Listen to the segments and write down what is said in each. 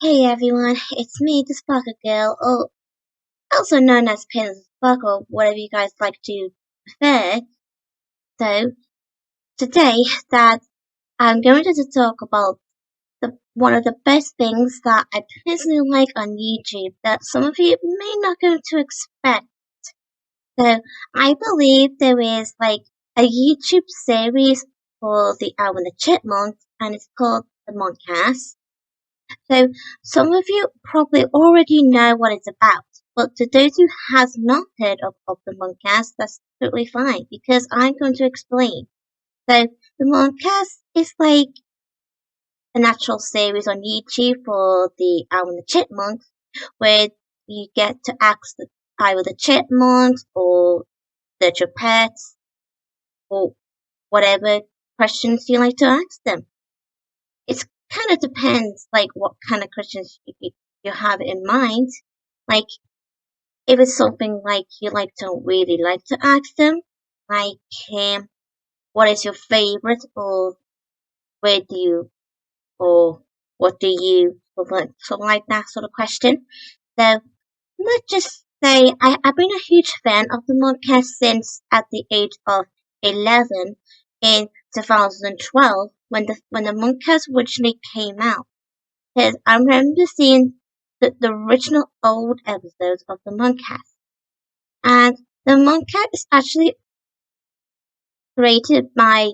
Hey everyone, it's me, the Sparkle Girl, or also known as Pin Sparkle, whatever you guys like to prefer. So, today that I'm going to talk about one of the best things that I personally like on YouTube that some of you may not going to expect. So, I believe there is a YouTube series for the Alvin the Chipmunks, and it's called the Monkcast. So some of you probably already know what it's about, but to those who has not heard of the Monkcast, that's totally fine because I'm going to explain. So the Monkcast is like a natural series on YouTube for the Alvin the Chipmunks, where you get to ask either the chipmunks or the pets or whatever questions you like to ask them. It kind of depends, what kind of questions you have in mind. Like, if it's something like you really like to ask them, like, what is your favorite, or where do you, or what do you, or something like that sort of question. So, let's just say I've been a huge fan of the Monkcast since at the age of 11 in 2012 when the Monkcast originally came out. Because I remember seeing the original old episodes of the Monkcast. And the Monkcast is actually created by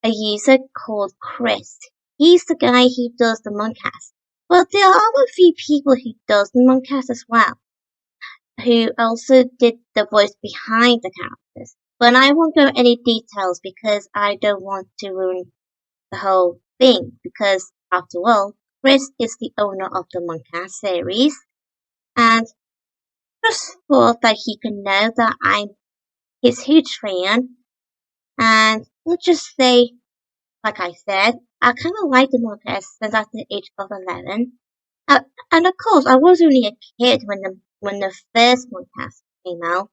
a user called Chris. He's the guy who does the Monkcast. But there are a few people who does the Monkcast as well, who also did the voice behind the characters. But I won't go any details because I don't want to ruin the whole thing, because after all, Chris is the owner of the Monkcast series, and just thought that he can know that I'm his huge fan, and let's just say, like I said, I kind of like the Monkcast since at the age of 11. And of course, I was only a kid when the first Monkcast came out,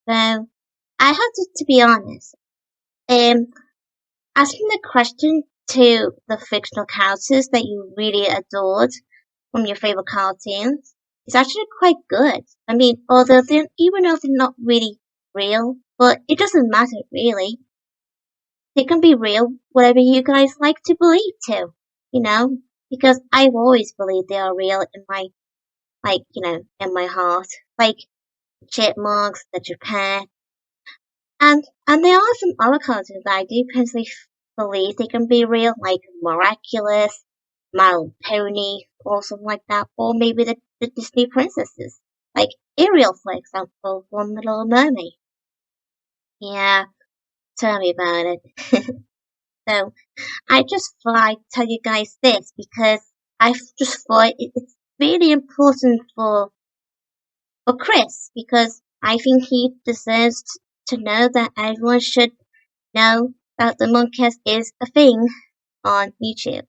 so I have to be honest. Um, Asking the question to the fictional characters that you really adored from your favorite cartoons is actually quite good. I mean, even though they're not really real, but it doesn't matter really. They can be real, whatever you guys like to believe to, you know? Because I've always believed they are real in in my heart. Like Chipmunks, the Japan, and there are some other cartoons that I do personally believe they can be real, like Miraculous, My Little Pony, or something like that, or maybe the Disney princesses, like Ariel, for example, from The Little Mermaid. Yeah, tell me about it. So, I just thought I'd tell you guys this because I just thought it's really important for Chris, because I think he deserves to know that everyone should know that the Monkcast is a thing on YouTube.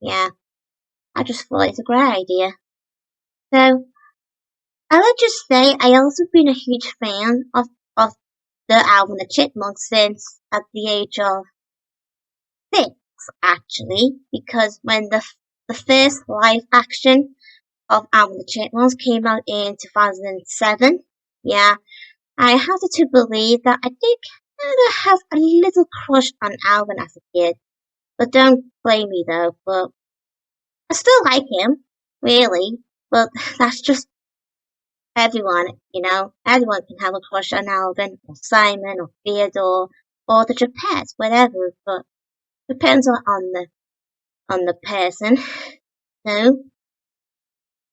Yeah, I just thought it's a great idea. So, I would just say I also been a huge fan of the Alvin the Chipmunks since at the age of 6, actually, because when the first live action of Alvin the Chipmunks came out in 2007, yeah, I have to believe that I did kind of have a little crush on Alvin as a kid. But don't blame me though, but I still like him, really. But that's just everyone, Everyone can have a crush on Alvin, or Simon, or Theodore, or the Gepettes, whatever, but depends on the person. So,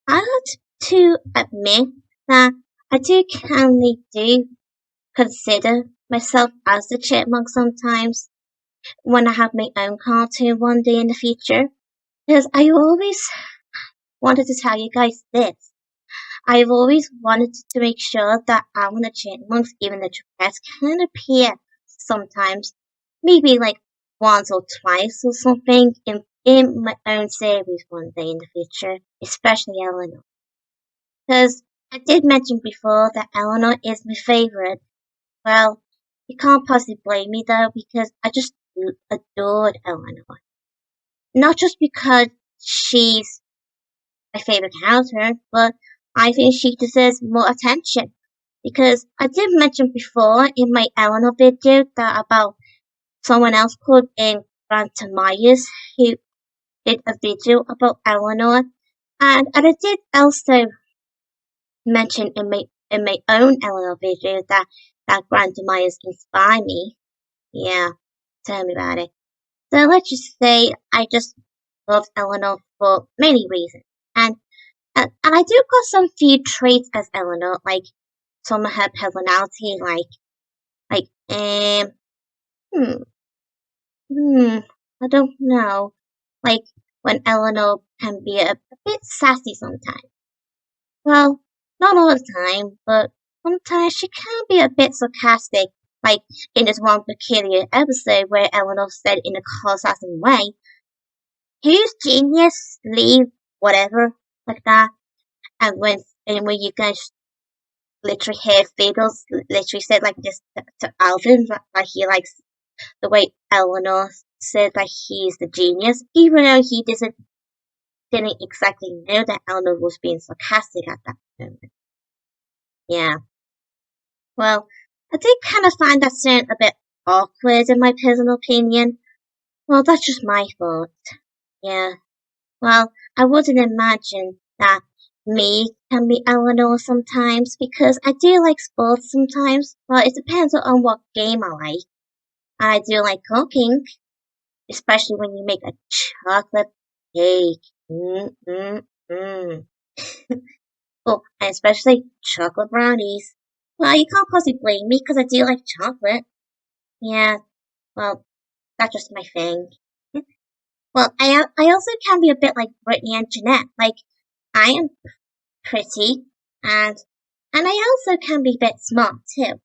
I have to admit that I do kindly do consider myself as the chipmunk sometimes when I have my own cartoon one day in the future. Because I always wanted to tell you guys this. I've always wanted to make sure that Alvin the Chipmunks, even the Gepettes, can appear sometimes, maybe like once or twice or something, in my own series one day in the future, especially Eleanor. Because I did mention before that Eleanor is my favorite. Well, you can't possibly blame me though, because I just adored Eleanor. Not just because she's my favorite character, but I think she deserves more attention. Because I did mention before in my Eleanor video that about someone else called in Grant Myers who did a video about Eleanor, and I did also mention in my own Eleanor video that Grant Myers inspired me. Yeah, tell me about it. So let's just say I just love Eleanor for many reasons, and I do got some few traits as Eleanor, like some of her personality, like hmm I don't know, like when Eleanor can be a bit sassy sometimes. Well, not all the time, but sometimes she can be a bit sarcastic, like in this one peculiar episode where Eleanor said in a sarcastic way, "Who's genius? Leave, whatever," like that. And when you guys literally hear Fiddles literally said like this to Alvin, like he likes the way Eleanor said that he's the genius, even though he didn't exactly know that Eleanor was being sarcastic at that moment. Yeah. Well, I did kind of find that scene a bit awkward in my personal opinion. Well, that's just my fault. Yeah. Well, I wouldn't imagine that me can be Eleanor sometimes because I do like sports sometimes. Well, it depends on what game I like. I do like cooking, especially when you make a chocolate cake. Mm. Oh, and especially chocolate brownies. Well, you can't possibly blame me because I do like chocolate. Yeah, well, that's just my thing. Well, I also can be a bit like Brittany and Jeanette. Like, I am pretty, and I also can be a bit smart too.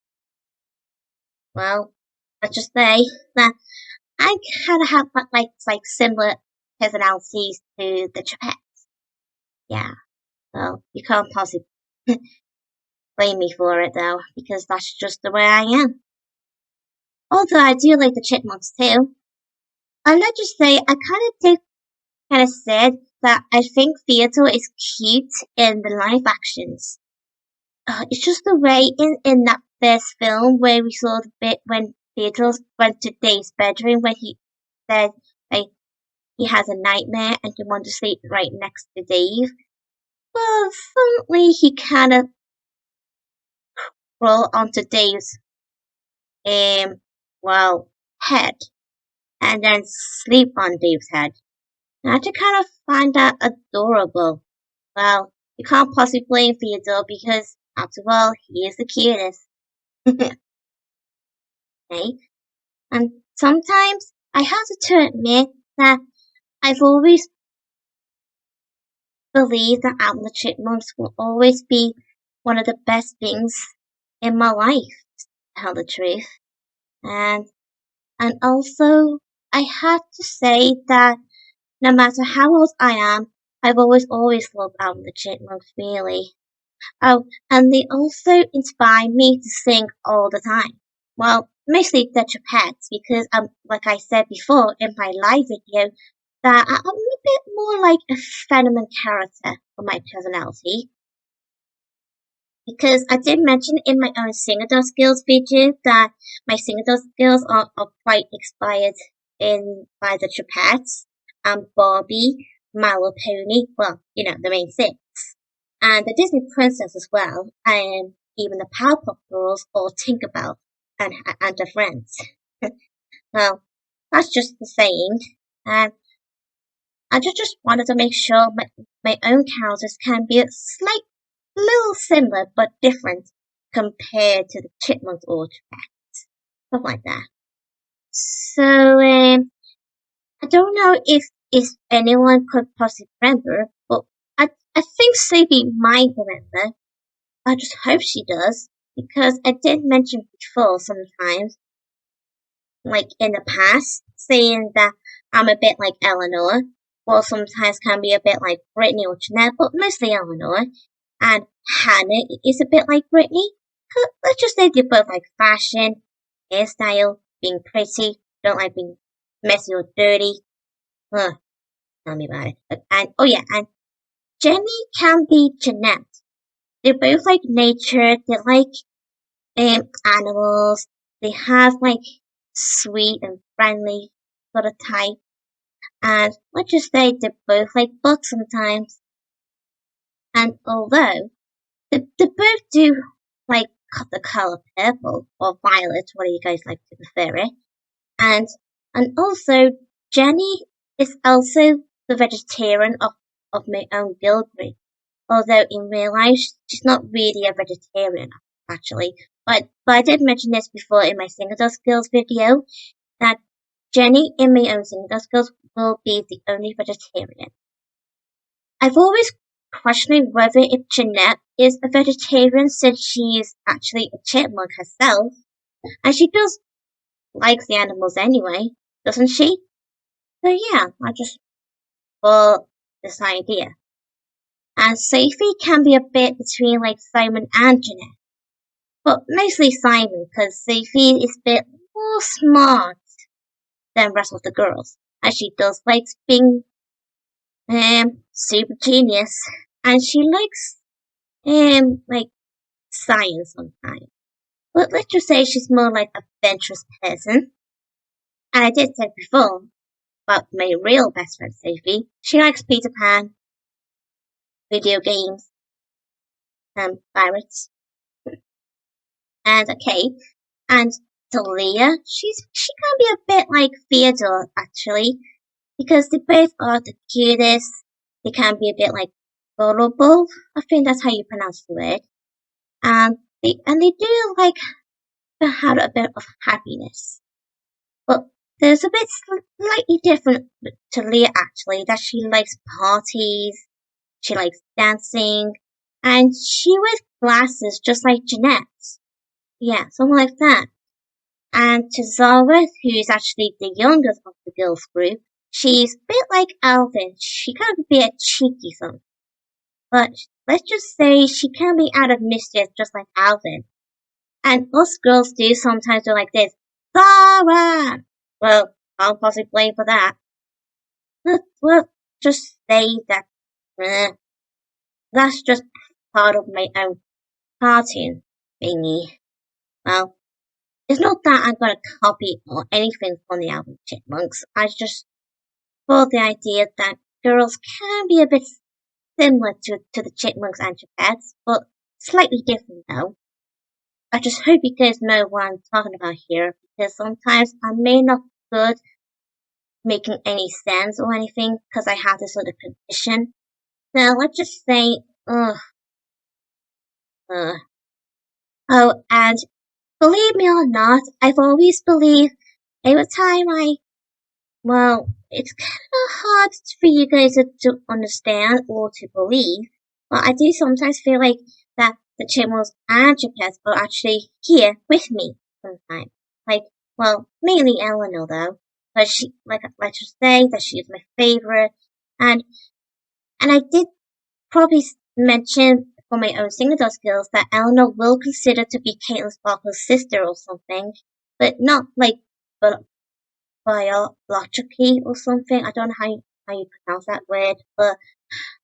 Well, let's just say that I kind of have like similar personalities to the Chipmunks. Yeah, well, you can't possibly blame me for it though, because that's just the way I am. Although I do like the Chipmunks too. And let's just say I kind of did kind of said that I think Theodore is cute in the live actions. It's just the way in that first film where we saw the bit when Theodore went to Dave's bedroom when he said like he has a nightmare and he wants to sleep right next to Dave. Well, suddenly he kind of crawl onto Dave's um well head and then sleep on Dave's head. And I just kind of find that adorable. Well, you can't possibly blame Theodore because, after all, he is the cutest. Okay? And sometimes I have to admit that I've always believed that Alvin the Chipmunks will always be one of the best things in my life, to tell the truth. And also I have to say that no matter how old I am, I've always loved Alvin the Chipmunks really. Oh, and they also inspire me to sing all the time. Well, mostly the Chipmunks because like I said before in my live video, that I'm a bit more like a Fandom character for my personality. Because I did mention in my own Singledom skills video that my Singledom skills are quite inspired in by the Chipmunks and Barbie, My Little Pony, well, the main six, and the Disney princess as well, and even the Powerpuff Girls or Tinkerbell and her friends. Well, that's just the saying, and I just wanted to make sure my own characters can be a slight little similar but different compared to the Chipmunks or Chipmunks. Stuff like that. So, I don't know if anyone could possibly remember, but I think Sophie might remember. I just hope she does, because I did mention before sometimes, like in the past, saying that I'm a bit like Eleanor, or sometimes can be a bit like Brittany or Jeanette, but mostly Eleanor. And Hannah is a bit like Brittany. Let's just say they both like fashion, hairstyle, being pretty, don't like being messy or dirty. Ugh, tell me about it. And oh yeah, and Jenny can be Jeanette. They both like nature, they like animals, they have like sweet and friendly sort of type, and let's just say they both like books sometimes. And although they both do like the color purple or violet, what do you guys like to prefer it? And also Jenny is also the vegetarian of my own girl group. Although in real life she's not really a vegetarian actually. But I did mention this before in my Single Dust Girls video that Jenny in my own Single Dust Girls will be the only vegetarian. I've always questioned whether if Jeanette is a vegetarian since she is actually a chipmunk herself, and she does like the animals anyway, doesn't she? So yeah, I just bought this idea. And Sophie can be a bit between like Simon and Jeanette, but mostly Simon because Sophie is a bit more smart than the rest of the girls, and she does like being super genius, and she likes like science sometimes. But let's just say she's more like a adventurous person. And I did say before about my real best friend Sophie. She likes Peter Pan, video games, and pirates. And okay, and Talia, she can be a bit like Theodore actually, because they both are the cutest. They can be a bit like gullible. I think that's how you pronounce the word. And they do like to have a bit of happiness. But there's a bit slightly different to Leah actually, that she likes parties, she likes dancing, and she wears glasses just like Jeanette. Yeah, something like that. And to Zara, who's actually the youngest of the girls group, she's a bit like Alvin. She can be a cheeky son. But let's just say she can be out of mischief just like Alvin. And us girls do sometimes do like this. Zara! Well, I'll possibly blame for that. Well, just say that that's just part of my own cartoon thingy. Well, it's not that I'm gonna copy or anything from the album Chipmunks. I just thought the idea that girls can be a bit similar to the Chipmunks and Chipettes, but slightly different though. I just hope you guys know what I'm talking about here, because sometimes I may not be good making any sense or anything, because I have this sort of condition. So let's just say, ugh, oh, and believe me or not, I've always believed every time well, it's kind of hard for you guys to understand or to believe, but I do sometimes feel like that the Chipmunks and Chipettes are actually here with me sometimes. Like, well, mainly Eleanor though, but she, like, let's just say that she is my favorite, and I did probably mention for my own single skills that Eleanor will consider to be Caitlin Sparkle's sister or something, but not like but biologically or something. I don't know how you pronounce that word, but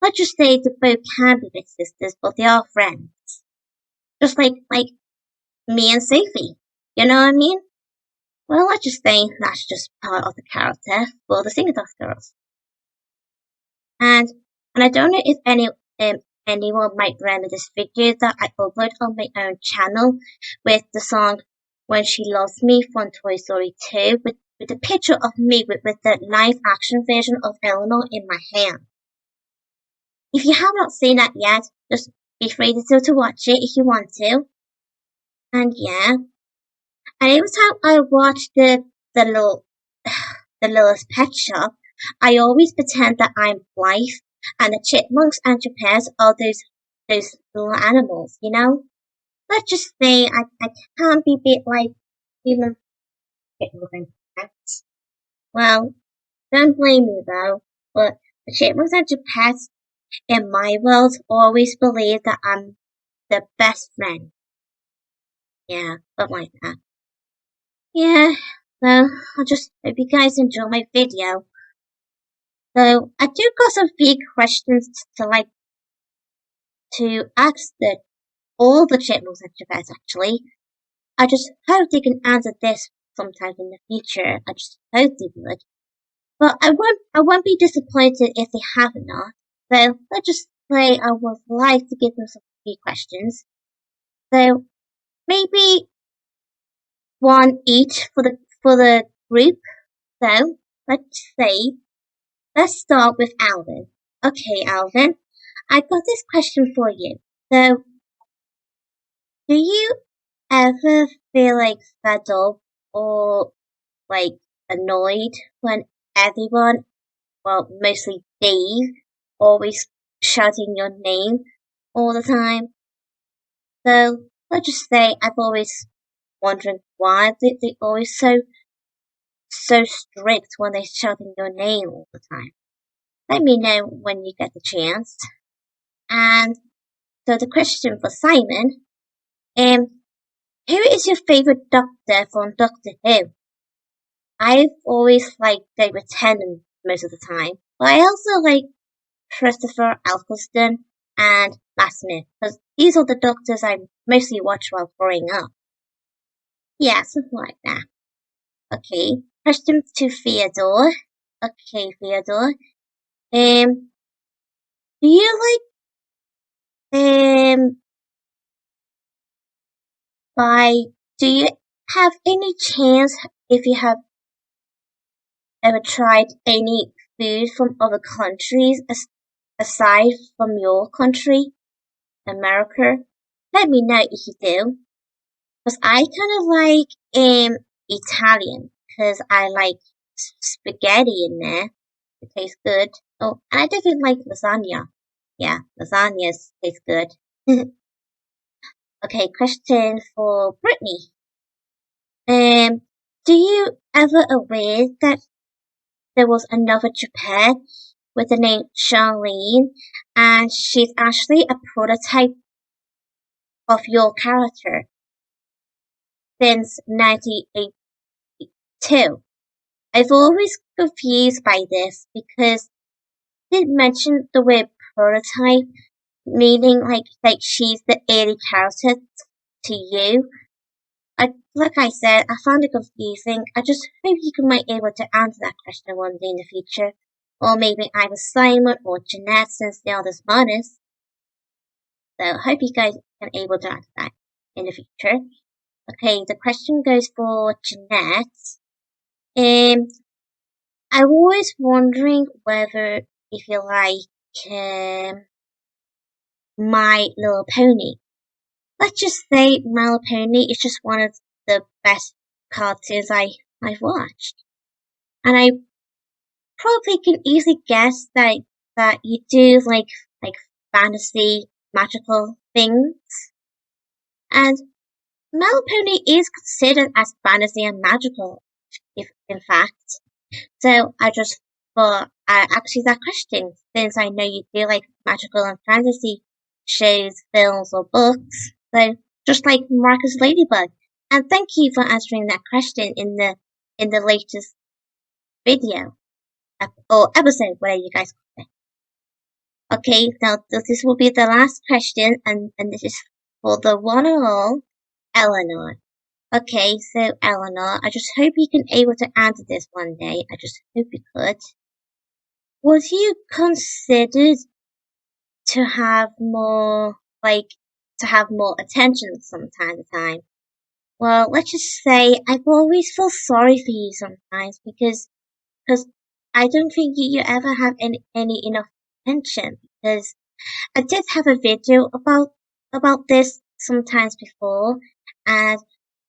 let's just say they both can be big sisters, but they are friends. Just like me and Sophie. You know what I mean? Well, let's just say that's just part of the character for the Single Girls. And I don't know if anyone might remember this video that I uploaded on my own channel with the song When She Loves Me from Toy Story 2 with a picture of me with the live action version of Eleanor in my hand. If you have not seen that yet, just be free to watch it if you want to. And yeah. And every time I watch the little the littlest pet shop, I always pretend that I'm Blythe and the chipmunks and chipettes are those little animals, you know? Let's just say I can't be a bit like human pets. Well, don't blame me though, but the chipmunks and chipettes in my world always believe that I'm their best friend. Yeah, something like that. Yeah, so I just hope you guys enjoy my video. So I do got some big questions to like to ask all the chipmunks and chipmunks actually. I just hope they can answer this sometime in the future. I just hope they would. But I won't be disappointed if they have not. So let's just say I would like to give them some few questions. So maybe one each for the group. So let's start with Alvin. Okay, Alvin, I got this question for you. So, do you ever feel like fed up or like annoyed when everyone, well, mostly Dave, always shouting your name all the time? So, let's just say I've always wondering why they always so strict when they're shouting your name all the time. Let me know when you get the chance. And so the question for Simon, who is your favorite doctor from Doctor Who? I've always liked David Tennant most of the time, but I also like Christopher Eccleston and Matt Smith, because these are the doctors I mostly watched while growing up. Yeah, something like that. Okay, question to Theodore. Okay, Theodore. Do you by do you have any chance if you have ever tried any food from other countries aside from your country, America? Let me know if you do. Cause I kind of like Italian, cause I like spaghetti in there. It tastes good. Oh, and I definitely like lasagna. Yeah, lasagna tastes good. Okay, question for Brittany. Do you ever aware that there was another Japan with the name Charlene, and she's actually a prototype of your character since 1982. I've always confused by this because they mentioned the word prototype, meaning like she's the early character to you. Like I said, I found it confusing. I just hope you might be able to answer that question one day in the future. Or maybe either Simon or Jeanette, since they are the smartest. So I hope you guys can able to answer that in the future. Okay, the question goes for Jeanette. I'm always wondering whether if you like My Little Pony. Let's just say My Little Pony is just one of the best cartoons I've watched. And I probably can easily guess that you do like fantasy magical things. And My Little Pony is considered as fantasy and magical, if in fact. So I just thought I'd ask you that question, since I know you do like magical and fantasy shows, films, or books. So just like Marcus Ladybug. And thank you for answering that question in the latest video or episode, whatever you guys call it. Okay, now this will be the last question, and this is for the one and all, Eleanor. Okay, so Eleanor, I just hope you can able to answer this one day. I just hope you could. Was you considered to have more attention from time to time? Well, let's just say I've always felt sorry for you sometimes because I don't think you ever have any enough attention, because I did have a video about this sometimes before, and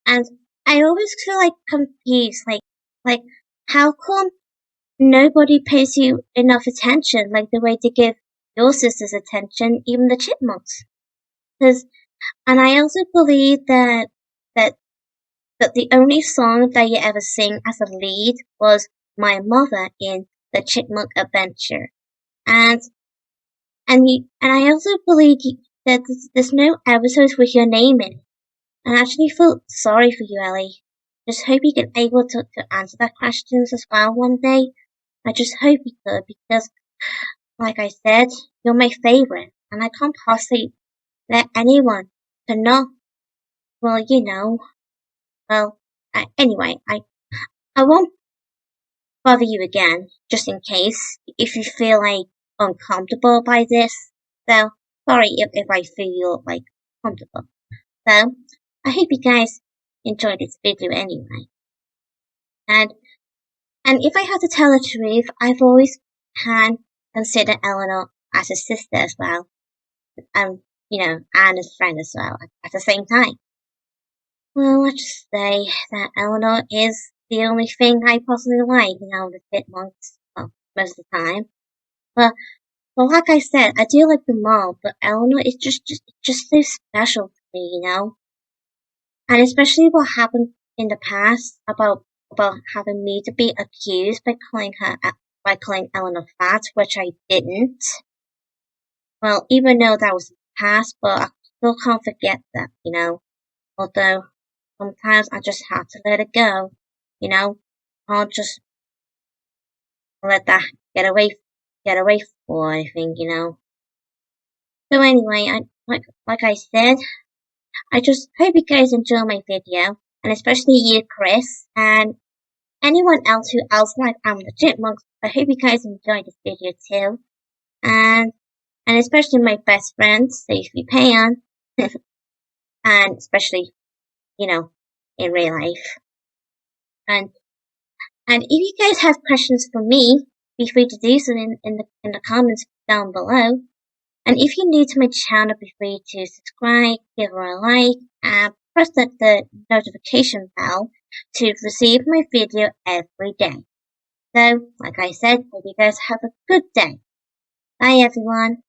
and I always feel like confused, like how come nobody pays you enough attention like the way they give your sisters attention, even the chipmunks? And I also believe that that the only song that you ever sing as a lead was My Mother in The Chipmunk Adventure. And I also believe that there's no episodes with your name in it. I actually felt sorry for you, Ellie. Just hope you can able to answer that questions as well one day. I just hope you could, because like I said, you're my favorite. and I can't possibly let anyone to know. Well, anyway, I won't bother you again, just in case, if you feel like uncomfortable by this. So, sorry if I feel like comfortable. So, I hope you guys enjoyed this video anyway. And if I have to tell the truth, I've always can consider Eleanor as a sister as well. And, and a friend as well at the same time. Well, let's just say that Eleanor is the only thing I possibly like, the Chipmunks, well, most of the time. But like I said, I do like them all, but Eleanor is just so special to me, And especially what happened in the past about having me to be accused by calling Eleanor fat, which I didn't. Well, even though that was the past, but I still can't forget that, Although sometimes I just have to let it go, I'll just let that get away for I think, So anyway, like I said, I just hope you guys enjoy my video, and especially you, Chris, and anyone else who else like the Chipmunks. I hope you guys enjoyed this video too, and especially my best friend, Sophie Pan, and especially, in real life. And if you guys have questions for me, be free to do so in the comments down below. And if you're new to my channel, be free to subscribe, give her a like, and press the notification bell to receive my video every day. So, like I said, hope you guys have a good day. Bye everyone.